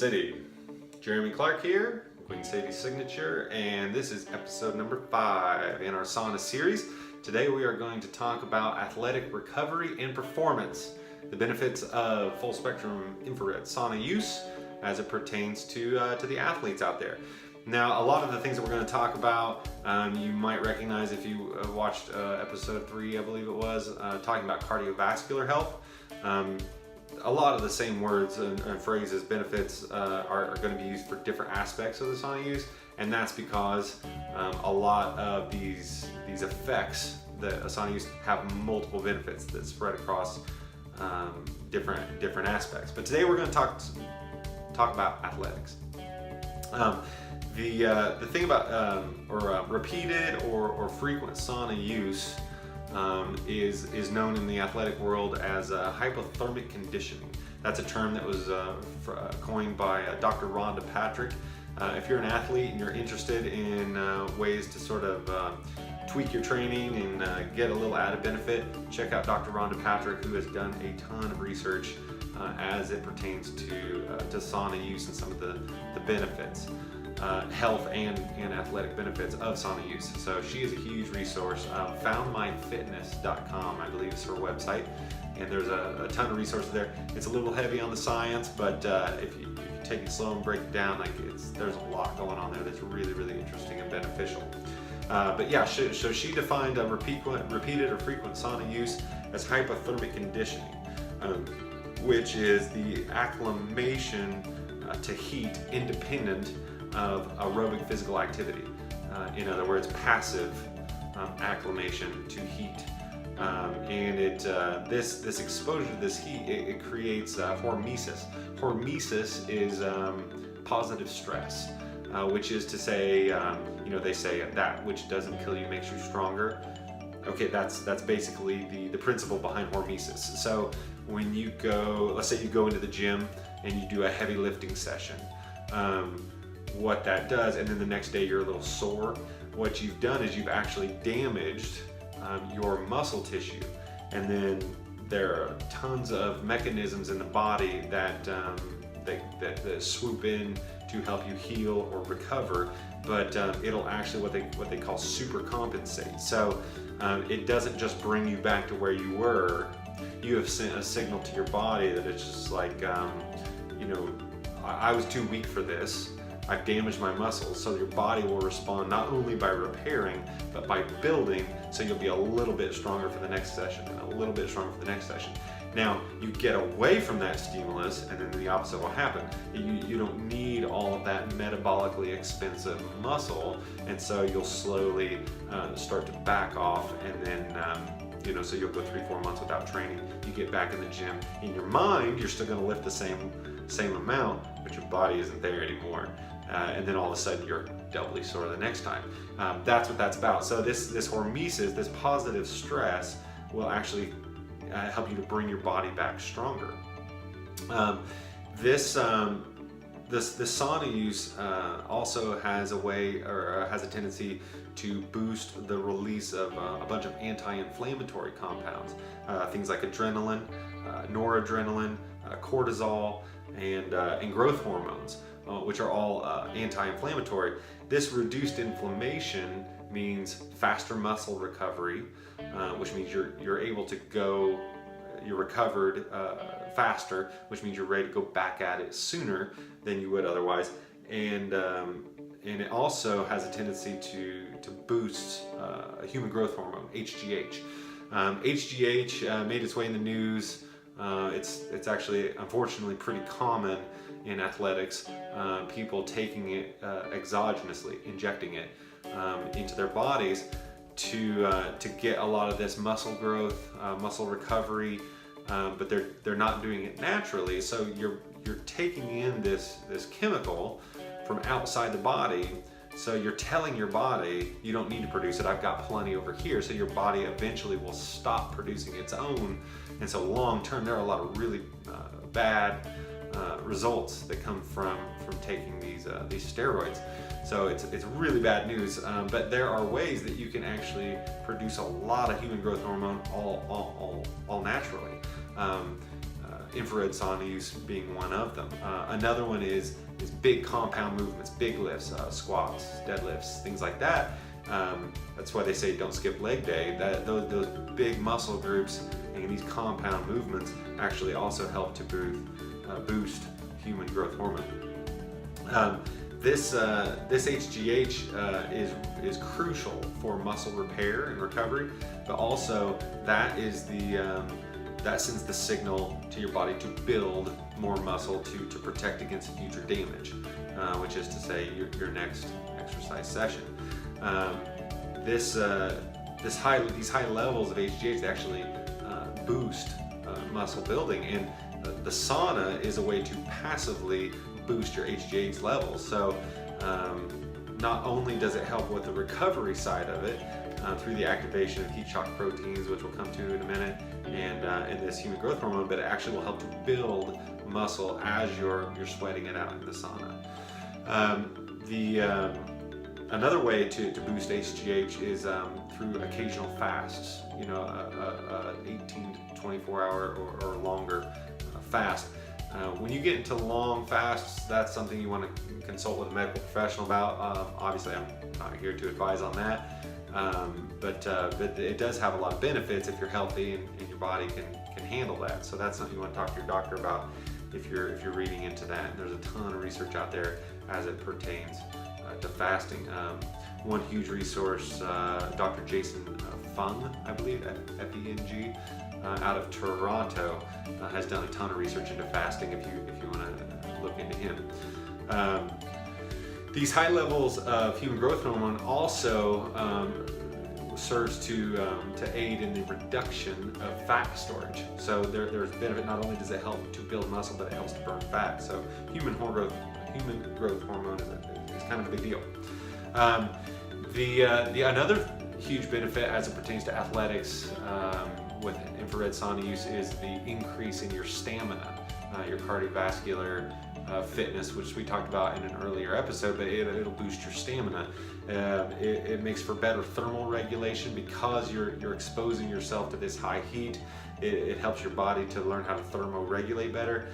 City. Jeremy Clark here, Queen Sadie Signature, and this is episode number 5 in our sauna series. Today we are going to talk about athletic recovery and performance, the benefits of full spectrum infrared sauna use as it pertains to the athletes out there. Now, a lot of the things that we're going to talk about, you might recognize if you watched episode 3, I believe it was, talking about cardiovascular health. A lot of the same words and phrases, benefits, are going to be used for different aspects of the sauna use, and that's because a lot of these effects that a sauna use have multiple benefits that spread across different aspects. But today we're going to talk about athletics. The thing about repeated or frequent sauna use is known in the athletic world as hypothermic conditioning. That's a term that was coined by Dr. Rhonda Patrick. If you're an athlete and you're interested in ways to sort of tweak your training and get a little added benefit, check out Dr. Rhonda Patrick, who has done a ton of research as it pertains to sauna use and some of the benefits. Health and athletic benefits of sauna use. So she is a huge resource. Foundmyfitness.com, I believe, is her website, and there's a ton of resources there. It's a little heavy on the science, but if you take it slow and break it down, there's a lot going on there that's really, really interesting and beneficial. But yeah, so she defined repeated or frequent sauna use as hypothermic conditioning, which is the acclimation to heat independent of aerobic physical activity. In other words, passive acclimation to heat. And this exposure to this heat, it creates hormesis. Hormesis is positive stress, which is to say, they say that which doesn't kill you makes you stronger. Okay, that's basically the principle behind hormesis. So when you go, let's say you go into the gym and you do a heavy lifting session, what that does, and then the next day you're a little sore, what you've done is you've actually damaged your muscle tissue, and then there are tons of mechanisms in the body that swoop in to help you heal or recover, but it'll actually what they call super compensate. So it doesn't just bring you back to where you were. You have sent a signal to your body that it's just like, I was too weak for this. I've damaged my muscles, so your body will respond not only by repairing, but by building, so you'll be a little bit stronger for the next session, and a little bit stronger for the next session. Now, you get away from that stimulus, and then the opposite will happen. You don't need all of that metabolically expensive muscle, and so you'll slowly start to back off, and then so you'll go 3-4 months without training. You get back in the gym. In your mind, you're still going to lift the same amount, but your body isn't there anymore. And then all of a sudden you're doubly sore the next time. That's what that's about. So this hormesis, this positive stress, will actually help you to bring your body back stronger. This sauna use also has a tendency to boost the release of a bunch of anti-inflammatory compounds, things like adrenaline, noradrenaline, cortisol, and growth hormones, which are all anti-inflammatory. This reduced inflammation means faster muscle recovery, which means you're able to go, you're recovered faster, which means you're ready to go back at it sooner than you would otherwise. And it also has a tendency to boost human growth hormone, HGH. HGH made its way in the news. It's actually, unfortunately, pretty common in athletics. People taking it exogenously, injecting it into their bodies to get a lot of this muscle growth, muscle recovery, but they're not doing it naturally. So you're taking in this chemical from outside the body. So you're telling your body, you don't need to produce it, I've got plenty over here. So your body eventually will stop producing its own. And so long term, there are a lot of really bad results that come from taking these steroids. So it's really bad news. But there are ways that you can actually produce a lot of human growth hormone all naturally. infrared sauna use being one of them. Another one is big compound movements, big lifts, squats, deadlifts, things like that. That's why they say don't skip leg day. Those big muscle groups and these compound movements actually also help to boost human growth hormone. This HGH is crucial for muscle repair and recovery, but also that sends the signal to your body to build more muscle to protect against future damage, which is to say your next exercise session. These high levels of HGH, they actually boost muscle building, and the sauna is a way to passively boost your HGH levels. So not only does it help with the recovery side of it through the activation of heat shock proteins, which we'll come to in a minute, and this human growth hormone, but it actually will help to build muscle as you're sweating it out in the sauna. Another way to boost HGH is through occasional fasts, 18 to 24 hour or longer fast. When you get into long fasts, that's something you want to consult with a medical professional about. Obviously, I'm not here to advise on that, but it does have a lot of benefits if you're healthy and your body can handle that. So that's something you want to talk to your doctor about if you're reading into that. And there's a ton of research out there as it pertains to fasting. One huge resource, Dr. Jason Fung, I believe, F-E-N-G, out of Toronto, has done a ton of research into fasting if you want to look into him. These high levels of human growth hormone also serves to aid in the reduction of fat storage. So there's benefit. Not only does it help to build muscle, but it helps to burn fat. So human growth hormone is kind of a big deal. Another huge benefit as it pertains to athletics with infrared sauna use is the increase in your stamina, your cardiovascular fitness, which we talked about in an earlier episode, but it'll boost your stamina. It makes for better thermal regulation because you're exposing yourself to this high heat. It helps your body to learn how to thermoregulate better.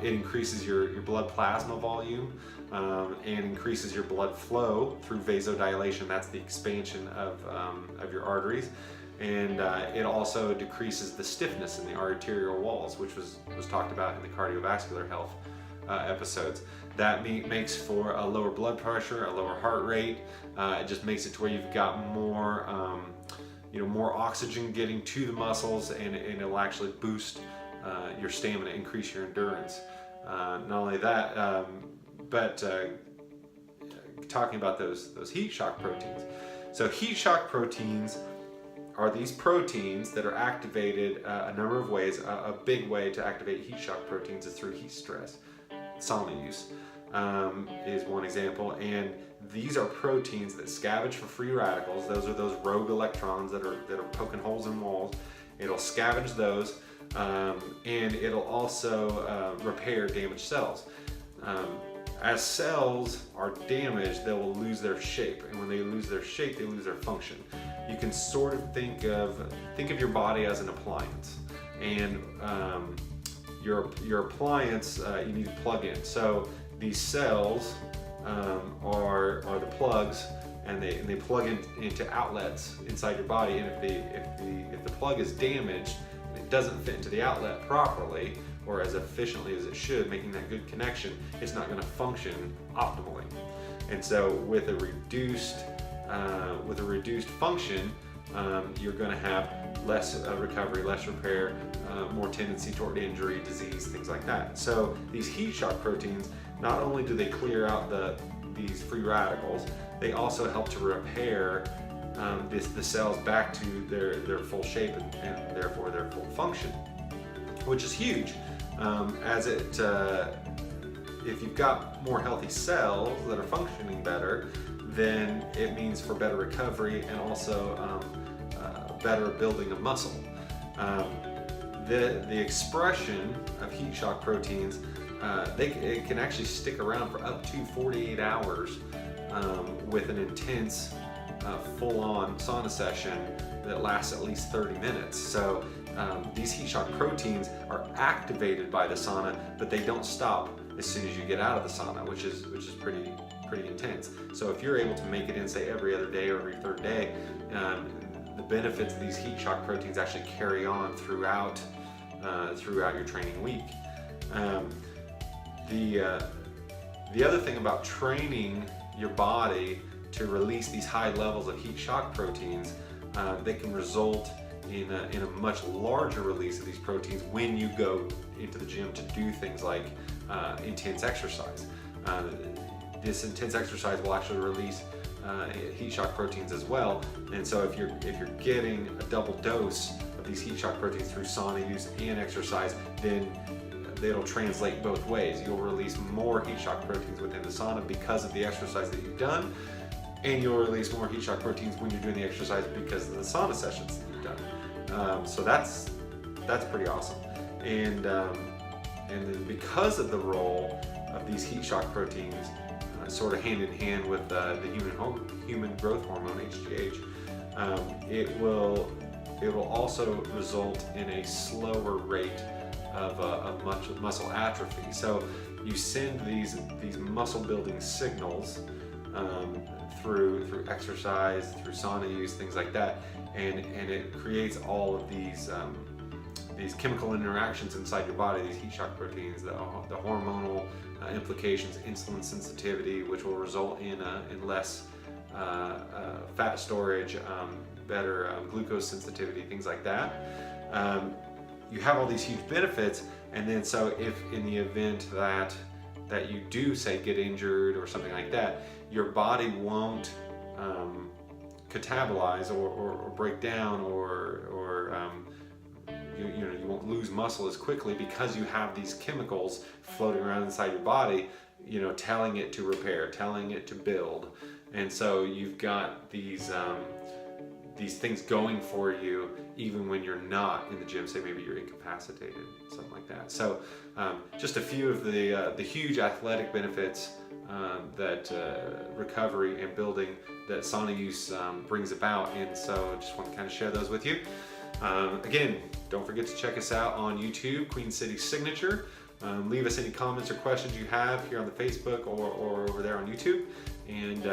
It increases your blood plasma volume and increases your blood flow through vasodilation. That's the expansion of your arteries. And it also decreases the stiffness in the arterial walls, which was talked about in the cardiovascular health episodes. That makes for a lower blood pressure, a lower heart rate. It just makes it to where you've got more more oxygen getting to the muscles, and it'll actually boost your stamina, increase your endurance. Not only that, but talking about those heat shock proteins. So heat shock proteins are these proteins that are activated a number of ways. A big way to activate heat shock proteins is through heat stress. Sauna use is one example, and these are proteins that scavenge for free radicals. Those are those rogue electrons that are poking holes in walls. It'll scavenge those, and it'll also repair damaged cells. As cells are damaged, they will lose their shape, and when they lose their shape, they lose their function. You can sort of think of your body as an appliance, and your appliance you need to plug in. So these cells are the plugs, and they plug into outlets inside your body. And if the plug is damaged and it doesn't fit into the outlet properly or as efficiently as it should, making that good connection, it's not going to function optimally. And so with a reduced function, you're going to have less recovery, less repair, more tendency toward injury, disease, things like that. So these heat shock proteins, not only do they clear out these free radicals, they also help to repair the cells back to their full shape and therefore their full function, which is huge. If you've got more healthy cells that are functioning better, then it means for better recovery and also better building of muscle. The expression of heat shock proteins, it can actually stick around for up to 48 hours with an intense full-on sauna session that lasts at least 30 minutes. So these heat shock proteins are activated by the sauna, but they don't stop as soon as you get out of the sauna, which is pretty intense. So if you're able to make it in, say, every other day or every third day, the benefits of these heat shock proteins actually carry on throughout your training week. The other thing about training your body to release these high levels of heat shock proteins, they can result in a much larger release of these proteins when you go into the gym to do things like intense exercise. This intense exercise will actually release heat shock proteins as well, and so if you're getting a double dose of these heat shock proteins through sauna use and exercise, then it'll translate both ways. You'll release more heat shock proteins within the sauna because of the exercise that you've done, and you'll release more heat shock proteins when you're doing the exercise because of the sauna sessions that you've done. So that's pretty awesome. And then because of the role of these heat shock proteins, sort of hand in hand with the human growth hormone HGH, it will also result in a slower rate of muscle atrophy. So you send these muscle building signals through exercise, through sauna use, things like that, and it creates all of these chemical interactions inside your body, these heat shock proteins, the hormonal implications, insulin sensitivity, which will result in less fat storage, better glucose sensitivity, things like that. You have all these huge benefits, and then so if in the event that you do, say, get injured or something like that, your body won't catabolize or break down or you won't lose muscle as quickly because you have these chemicals floating around inside your body, telling it to repair, telling it to build. And so you've got these things going for you even when you're not in the gym. Say maybe you're incapacitated, something like that. So just a few of the huge athletic benefits that recovery and building that sauna use brings about, and so just want to kind of share those with you. Again, don't forget to check us out on YouTube, Queen City Signature. Leave us any comments or questions you have here on the Facebook or over there on YouTube, and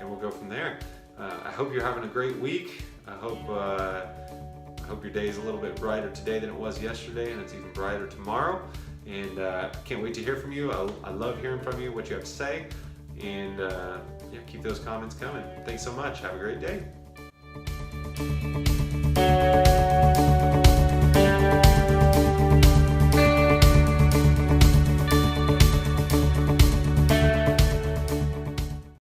we'll go from there. I hope you're having a great week. I hope your day is a little bit brighter today than it was yesterday, and it's even brighter tomorrow. And can't wait to hear from you. I love hearing from you, what you have to say, and keep those comments coming. Thanks so much. Have a great day.